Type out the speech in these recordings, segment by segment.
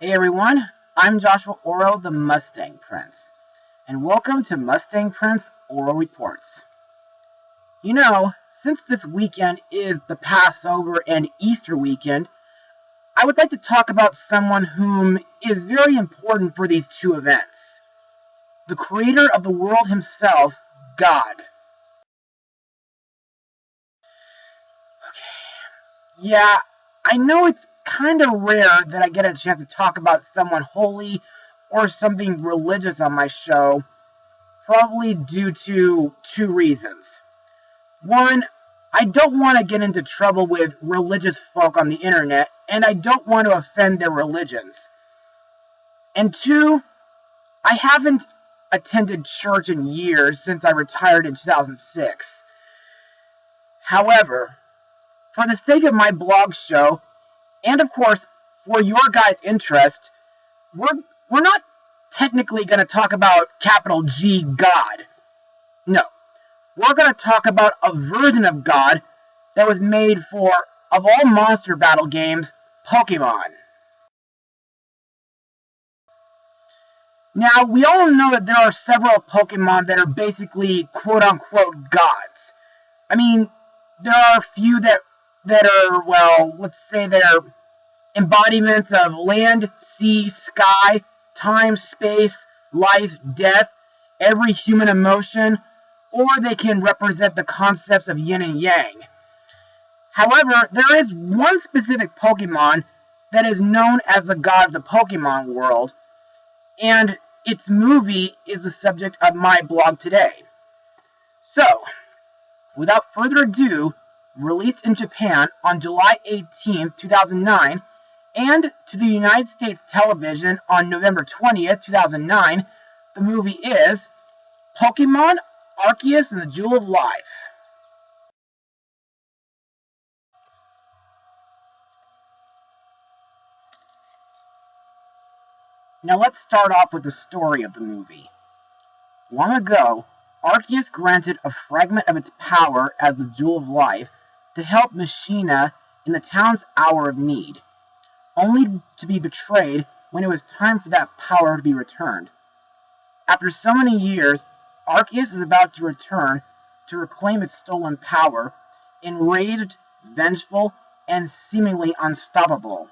Hey everyone, I'm Joshua Orro, the Mustang Prince, and welcome to Mustang Prince Orro Reports. You know, since this weekend is the Passover and Easter weekend, I would like to talk about someone whom is very important for these two events. The creator of the world himself, God. Okay. Yeah, I know it's kind of rare that I get a chance to talk about someone holy or something religious on my show, probably due to two reasons. One, I don't want to get into trouble with religious folk on the internet, and I don't want to offend their religions. And two, I haven't attended church in years since I retired in 2006. However, for the sake of my blog show, and of course, for your guys' interest, we're not technically going to talk about capital G God. No. We're going to talk about a version of God that was made for, of all monster battle games, Pokemon. Now, we all know that there are several Pokemon that are basically quote-unquote gods. I mean, there are a few that are, well, let's say they're embodiments of land, sea, sky, time, space, life, death, every human emotion, or they can represent the concepts of yin and yang. However, there is one specific Pokemon that is known as the god of the Pokemon world, and its movie is the subject of my blog today. So, without further ado, released in Japan on July 18th, 2009, and to the United States television on November 20th, 2009, the movie is Pokemon Arceus and the Jewel of Life. Now let's start off with the story of the movie. Long ago, Arceus granted a fragment of its power as the Jewel of Life to help Machina in the town's hour of need, only to be betrayed when it was time for that power to be returned. After so many years, Arceus is about to return to reclaim its stolen power, enraged, vengeful, and seemingly unstoppable.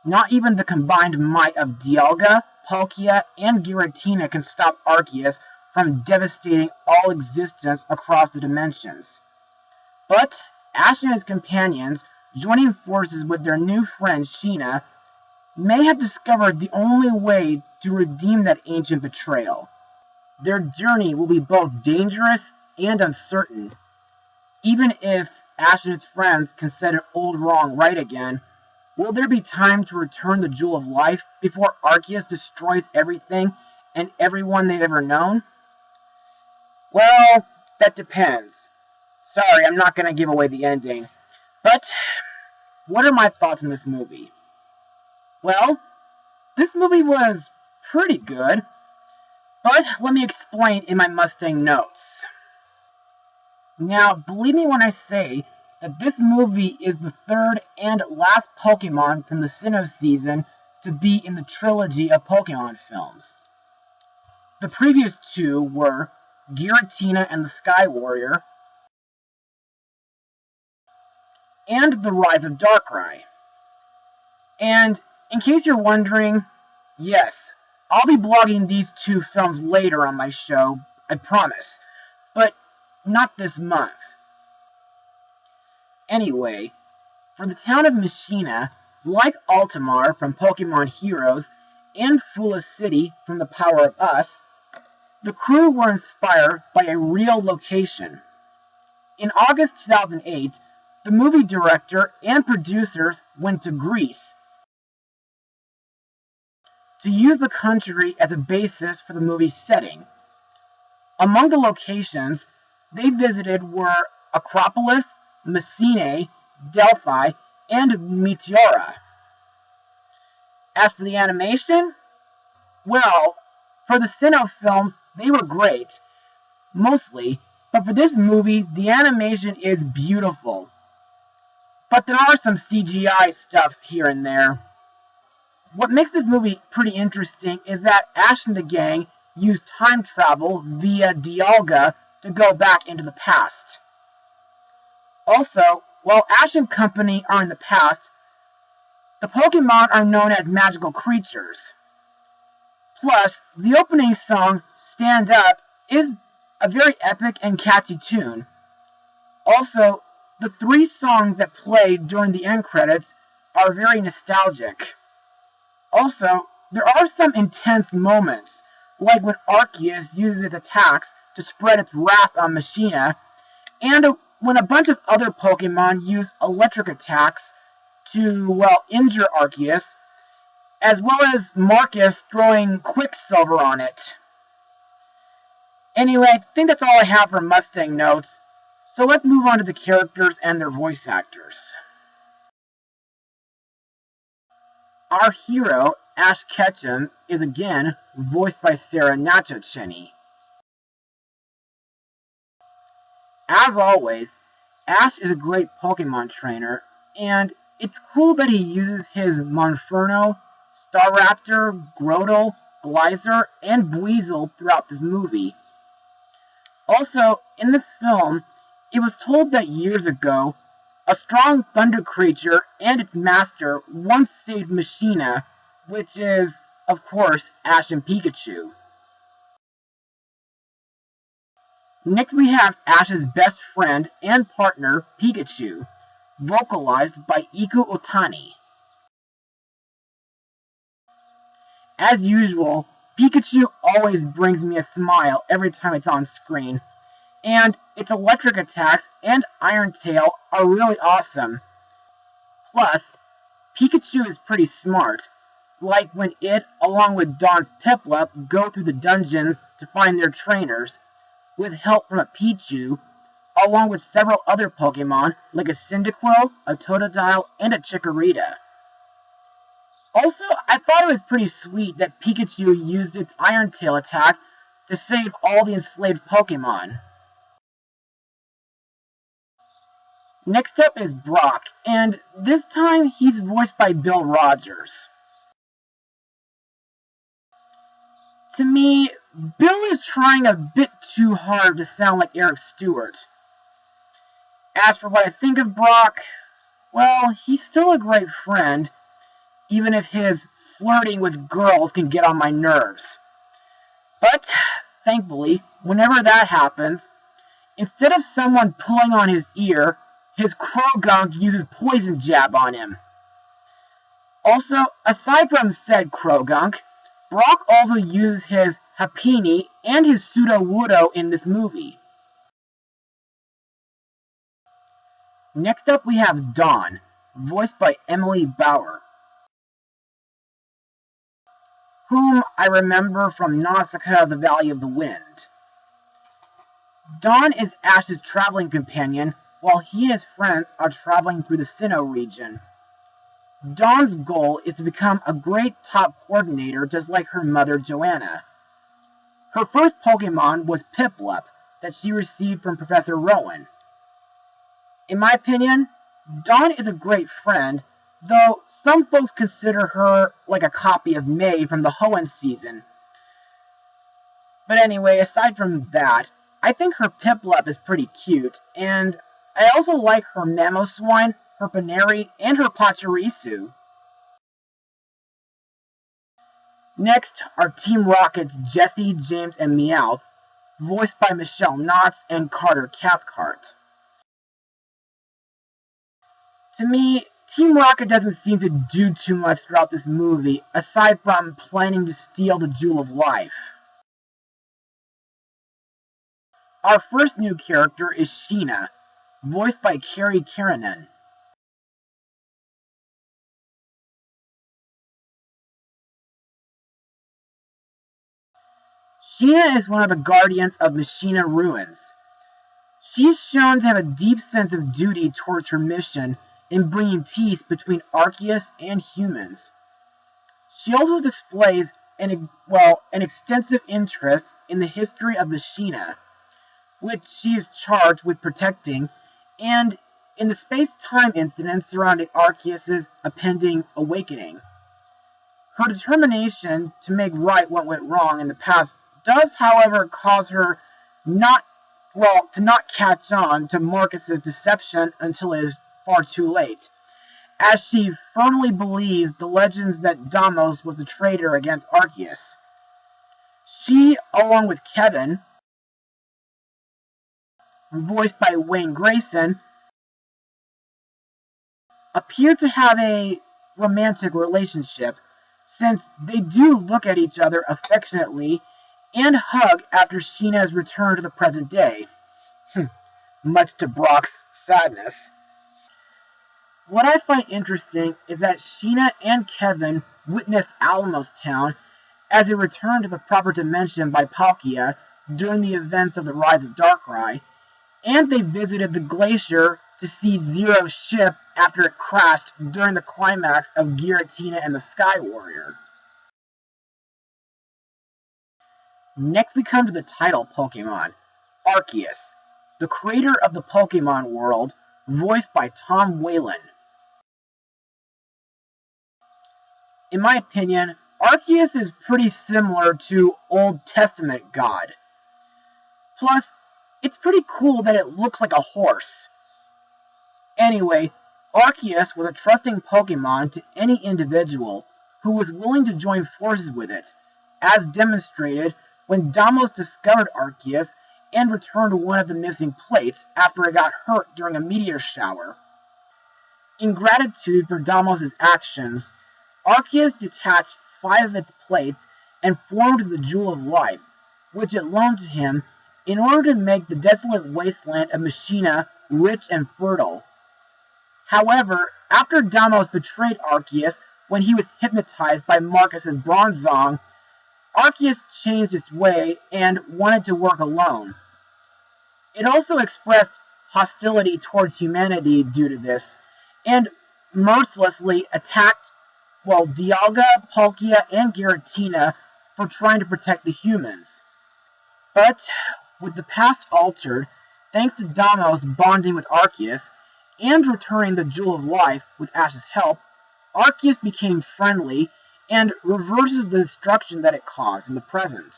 Not even the combined might of Dialga, Palkia, and Giratina can stop Arceus from devastating all existence across the dimensions. But Ash and his companions, joining forces with their new friend Sheena, may have discovered the only way to redeem that ancient betrayal. Their journey will be both dangerous and uncertain. Even if Ash and his friends can set an old wrong right again, will there be time to return the Jewel of Life before Arceus destroys everything and everyone they've ever known? Well, that depends. Sorry, I'm not going to give away the ending. But, what are my thoughts on this movie? Well, this movie was pretty good, but let me explain in my Mustang notes. Now, believe me when I say that this movie is the third and last Pokemon from the Sinnoh season to be in the trilogy of Pokemon films. The previous two were Giratina and the Sky Warrior, and The Rise of Darkrai. And in case you're wondering, yes, I'll be blogging these two films later on my show, I promise, but not this month. Anyway, for the town of Machina, like Altamar from Pokemon Heroes and Fula City from The Power of Us, the crew were inspired by a real location. In August 2008, the movie director and producers went to Greece to use the country as a basis for the movie's setting. Among the locations they visited were Acropolis, Messene, Delphi, and Meteora. As for the animation, well, for the Sinnoh films, they were great, mostly, but for this movie, the animation is beautiful. But there are some CGI stuff here and there. what makes this movie pretty interesting is that Ash and the gang use time travel via Dialga to go back into the past. Also, while Ash and company are in the past, the Pokemon are known as magical creatures. Plus, the opening song, Stand Up, is a very epic and catchy tune. Also, the 3 songs that play during the end credits are very nostalgic. Also, there are some intense moments, like when Arceus uses its attacks to spread its wrath on Machina, and when a bunch of other Pokemon use electric attacks to, injure Arceus, as well as Marcus throwing Quicksilver on it. Anyway, I think that's all I have for Mustang notes, so let's move on to the characters and their voice actors. Our hero, Ash Ketchum, is again voiced by Sarah Nachochenny. As always, Ash is a great Pokemon trainer, and it's cool that he uses his Monferno, Staraptor, Grotle, Geyser, and Buizel throughout this movie. Also, in this film, it was told that years ago, a strong thunder creature and its master once saved Machina, which is, of course, Ash and Pikachu. Next we have Ash's best friend and partner, Pikachu, vocalized by Iku Otani. As usual, Pikachu always brings me a smile every time it's on screen, and its electric attacks and Iron Tail are really awesome. Plus, Pikachu is pretty smart, like when it, along with Dawn's Piplup, go through the dungeons to find their trainers, with help from a Pichu, along with several other Pokemon like a Cyndaquil, a Totodile, and a Chikorita. Also, I thought it was pretty sweet that Pikachu used its Iron Tail attack to save all the enslaved Pokemon. Next up is Brock, and this time he's voiced by Bill Rogers. To me, Bill is trying a bit too hard to sound like Eric Stewart. As for what I think of Brock, well, he's still a great friend, even if his flirting with girls can get on my nerves. But, thankfully, whenever that happens, instead of someone pulling on his ear, his Krogunk uses Poison Jab on him. Also, aside from said Krogunk, Brock also uses his Happiny and his Sudowoodo in this movie. Next up we have Dawn, voiced by Emily Bauer, whom I remember from Nausicaa, the Valley of the Wind. Dawn is Ash's traveling companion while he and his friends are traveling through the Sinnoh region. Dawn's goal is to become a great top coordinator just like her mother Joanna. Her first Pokemon was Piplup that she received from Professor Rowan. In my opinion, Dawn is a great friend, though some folks consider her like a copy of May from the Hoenn season. But anyway, aside from that, I think her Piplup is pretty cute, and I also like her Mamoswine, her Paneri, and her Pachirisu. Next are Team Rocket's Jesse, James, and Meowth, voiced by Michelle Knotts and Carter Cathcart. To me, Team Rocket doesn't seem to do too much throughout this movie, aside from planning to steal the Jewel of Life. Our first new character is Sheena, voiced by Carrie Keranen. Sheena is one of the guardians of Machina Ruins. She's shown to have a deep sense of duty towards her mission in bringing peace between Arceus and humans. She also displays an extensive interest in the history of Machina, which she is charged with protecting, and in the space-time incidents surrounding Arceus' impending awakening. Her determination to make right what went wrong in the past does, however, cause her to not catch on to Marcus's deception until it is far too late, as she firmly believes the legends that Deimos was the traitor against Arceus. She, along with Kevin, voiced by Wayne Grayson, appear to have a romantic relationship, since they do look at each other affectionately and hug after Sheena's return to the present day, much to Brock's sadness. What I find interesting is that Sheena and Kevin witnessed Alamos Town as it returned to the proper dimension by Palkia during the events of the Rise of Darkrai, and they visited the glacier to see Zero's ship after it crashed during the climax of Giratina and the Sky Warrior. Next we come to the title Pokemon, Arceus, the creator of the Pokemon world, voiced by Tom Whalen. In my opinion, Arceus is pretty similar to Old Testament God. Plus, it's pretty cool that it looks like a horse. Anyway, Arceus was a trusting Pokemon to any individual who was willing to join forces with it, as demonstrated when Deimos discovered Arceus and returned one of the missing plates after it got hurt during a meteor shower. In gratitude for Deimos' actions, Arceus detached 5 of its plates and formed the Jewel of Life, which it loaned to him in order to make the desolate wasteland of Messina rich and fertile. However, after Deimos betrayed Arceus when he was hypnotized by Marcus's Bronzong, Arceus changed its way and wanted to work alone. It also expressed hostility towards humanity due to this, and mercilessly attacked Dialga, Palkia, and Giratina for trying to protect the humans. But, with the past altered, thanks to Deimos bonding with Arceus, and returning the Jewel of Life with Ash's help, Arceus became friendly and reverses the destruction that it caused in the present.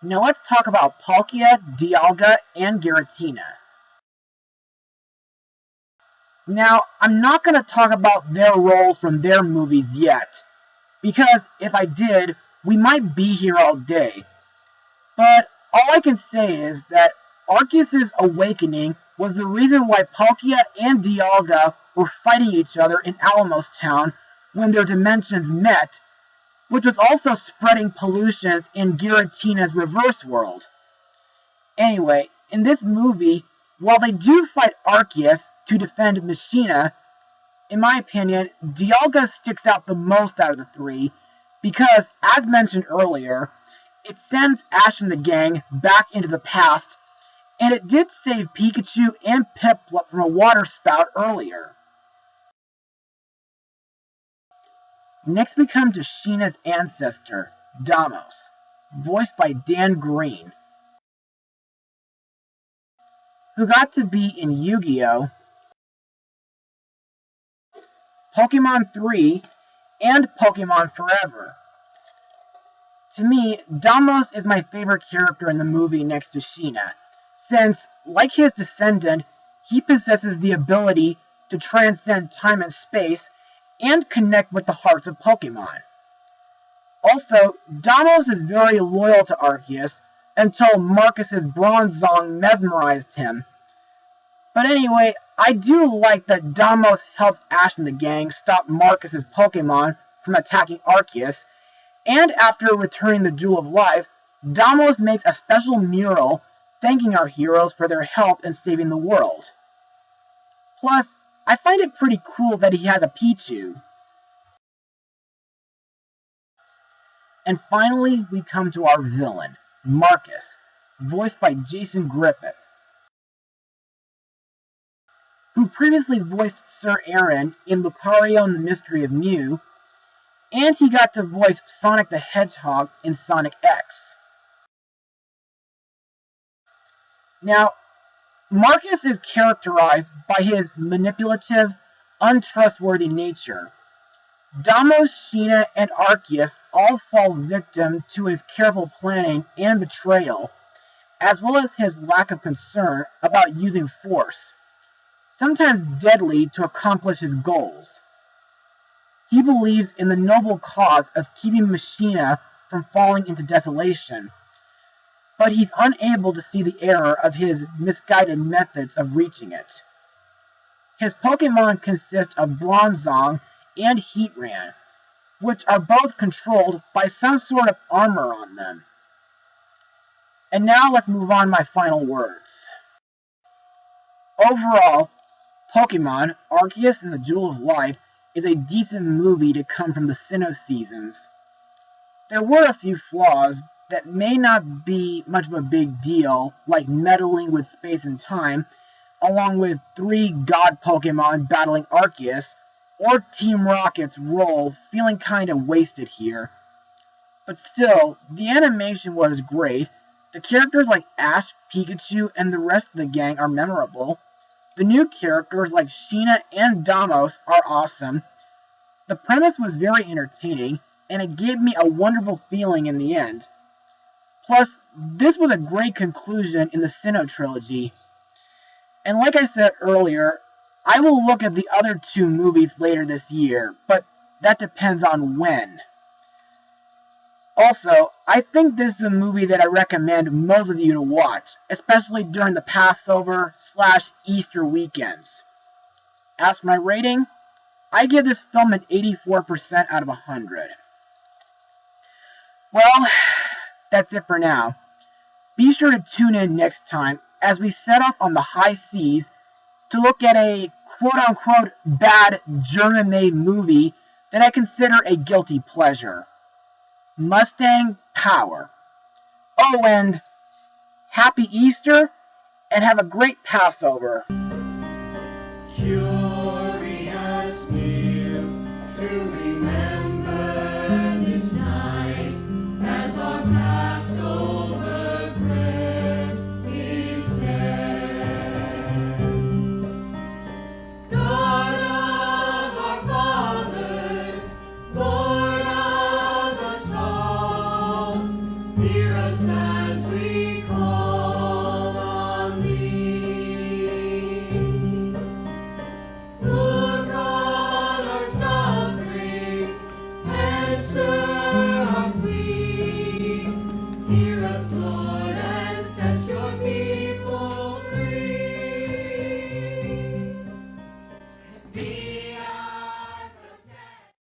Now let's talk about Palkia, Dialga, and Giratina. Now, I'm not going to talk about their roles from their movies yet, because if I did, we might be here all day. But all I can say is that Arceus' awakening was the reason why Palkia and Dialga were fighting each other in Alamos Town when their dimensions met, which was also spreading pollutions in Giratina's reverse world. Anyway, in this movie, while they do fight Arceus to defend Messina, in my opinion, Dialga sticks out the most out of the 3 because, as mentioned earlier, it sends Ash and the gang back into the past, and it did save Pikachu and Piplup from a water spout earlier. Next we come to Sheena's ancestor, Deimos, voiced by Dan Green, who got to be in Yu-Gi-Oh!, Pokemon 3, and Pokemon Forever. To me, Deimos is my favorite character in the movie next to Sheena, since, like his descendant, he possesses the ability to transcend time and space and connect with the hearts of Pokemon. Also, Deimos is very loyal to Arceus until Marcus's Bronzong mesmerized him. But anyway, I do like that Deimos helps Ash and the gang stop Marcus's Pokemon from attacking Arceus, and after returning the Jewel of Life, Deimos makes a special mural thanking our heroes for their help in saving the world. Plus, I find it pretty cool that he has a Pichu. And finally, we come to our villain, Marcus, voiced by Jason Griffith, who previously voiced Sir Aaron in Lucario and the Mystery of Mew, and he got to voice Sonic the Hedgehog in Sonic X. Now, Marcus is characterized by his manipulative, untrustworthy nature, Deimos, Sheena, and Arceus all fall victim to his careful planning and betrayal, as well as his lack of concern about using force, sometimes deadly, to accomplish his goals. He believes in the noble cause of keeping Machina from falling into desolation, but he's unable to see the error of his misguided methods of reaching it. His Pokemon consist of Bronzong and Heatran, which are both controlled by some sort of armor on them. And now let's move on to my final words. Overall, Pokemon, Arceus and the Jewel of Life is a decent movie to come from the Sinnoh seasons. There were a few flaws that may not be much of a big deal, like meddling with space and time, along with 3 god Pokemon battling Arceus, or Team Rocket's role feeling kinda wasted here. But still, the animation was great. The characters like Ash, Pikachu, and the rest of the gang are memorable. The new characters like Sheena and Deimos are awesome. The premise was very entertaining, and it gave me a wonderful feeling in the end. Plus, this was a great conclusion in the Sinnoh trilogy. And like I said earlier, I will look at the other 2 movies later this year, but that depends on when. Also, I think this is a movie that I recommend most of you to watch, especially during the Passover/Easter weekends. As for my rating, I give this film an 84% out of 100. Well, that's it for now. Be sure to tune in next time as we set off on the high seas to look at a quote-unquote bad German-made movie that I consider a guilty pleasure. Mustang Power. Oh, and happy Easter, and have a great Passover. Curious meal to remember this night as our Passover prayer is said. God of our fathers, Lord of us all, hear us as we call on Thee. Look on our suffering, answer our plea. Hear us, Lord, and set your people free. Be